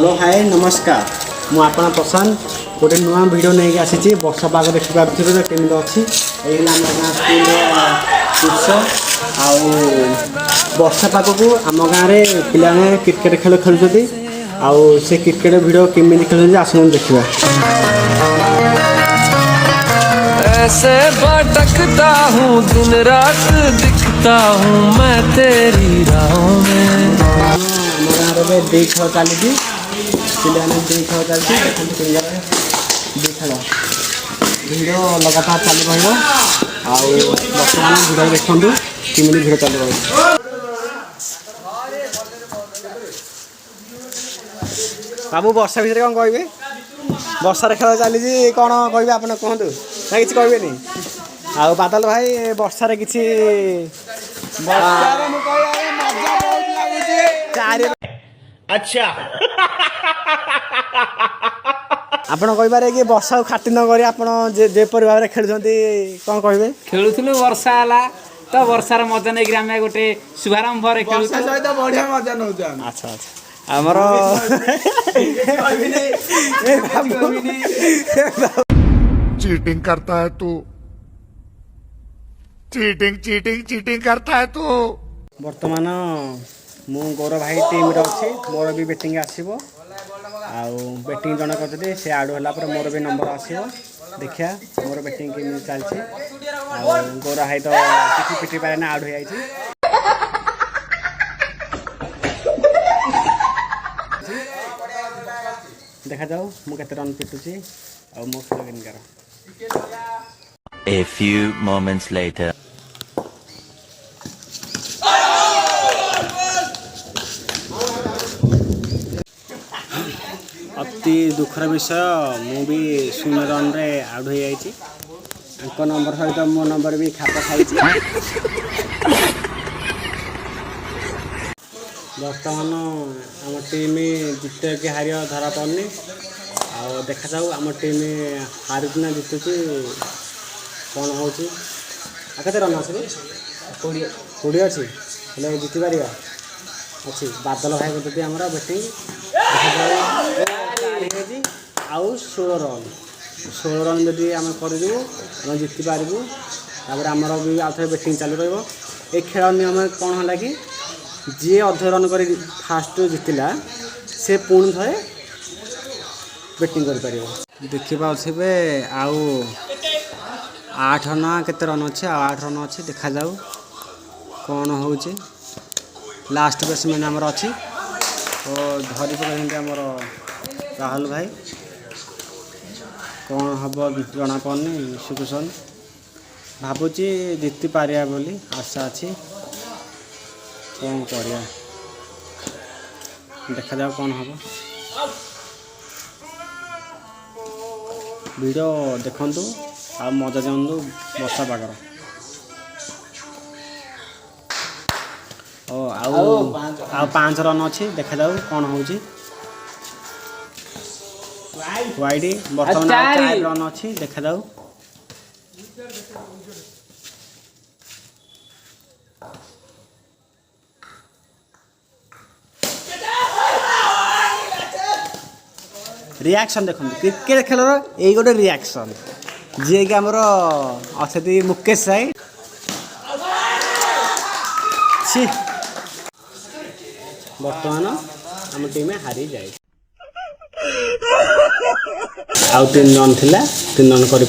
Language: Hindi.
हेलो हाय नमस्कार मु आपन प्रशांत गोटे नुआ वीडियो नहीं आसी वर्षा पाग देखा भितर केमी अच्छी वर्षा पाग को आम गाँव में पिलाने क्रिकेट खेल खेलुँच आउ से क्रिकेट वीडियो केमी खेल आसन देखा ऐसे भटकता हूँ दिन रात दिखता हूँ मैं तेरी राहों में। गाँव में खेल चली पिलाने खेल चलती खेल भिडियो लगातार चालू बर्तमान भिडियो देखूँ केमी भिडियो चालू बाबू वर्षा भितर कौन कहे वर्षार खेल चली कौन कहे आप कहतु ना कि कहे आ बादल भाई वर्षार कि अच्छा आपण कह कि वर्षा खाति न करी आपण जेपरी भाव में खेलुं कौन कहे खेलुलु वर्षा है तो वर्षार मजा नहीं आम गोटे शुभारंभ सहित बढ़िया मजा नौ। अच्छा अच्छा आमर चीटिंग करता है तू चीटिंग चीटिंग चीटिंग करता है तू। वर्तमान मु गौरव भाई टीम रे अच्छी मोर भी बैटिंग आसीबो आउ बैटिंग जन करते से आडू होला पर मोर भी नंबर आसीबो देखिया मोर बैटिंग के चलछि आ गौरव भाई तो किसी पिटी पारे ना आउट हो जाइछि देखा जाऊ मु केते रन पिटुछि आ मो खेल विन कर। A few moments later. अति दुखर विषय मु भी 0 रन रे आउट हो जाइछि नंबर सहित मो नंबर भी खाप खाई बर्तमान आम टीम जिते कि हार धरा पड़नी आ देखा जाऊ आम टीम हारुना जितुची कौन हो केते रन अच्छे 20 अच्छी हेल्ले जीति पार अच्छी बादल भाई बदती आम बैटिंग आउ 16 रन जदि आम करदेबू आम जीति पार्बू तापर आमर भी आउ थे बैटिंग चालू रही खेल नियम कौन है कि जी अध रन कर फास्ट जीतला से पुणी थे बैटिंग कर देखिए आउ 8 ना केते रन अच्छे 8 रन अच्छे देखा जाऊ कौन हो लास्ट बैट्समैन आमर अच्छी तो धरी पकड़ आमर राहुल भाई कौन हम जना पड़नी सिचुएशन भावुची जीति पारिया बोली आशा अच्छी कौन करिया देखा जाओ कौन हम वीडियो देखंतु आ मजा जानतु वर्षा पागर ओ आउ 5 रन अच्छी देखा जाऊ कौन हो वाइडी बर्तमान 4 रन अच्छी देखा जाऊ रिएक्शन देखो क्रिकेट खेल यही गोटे रिएक्शन जी कि आमर अच्छे मुकेश साई बर्तमान आम टीम हारी जाए आउ 3 रन थिला 3 रन कर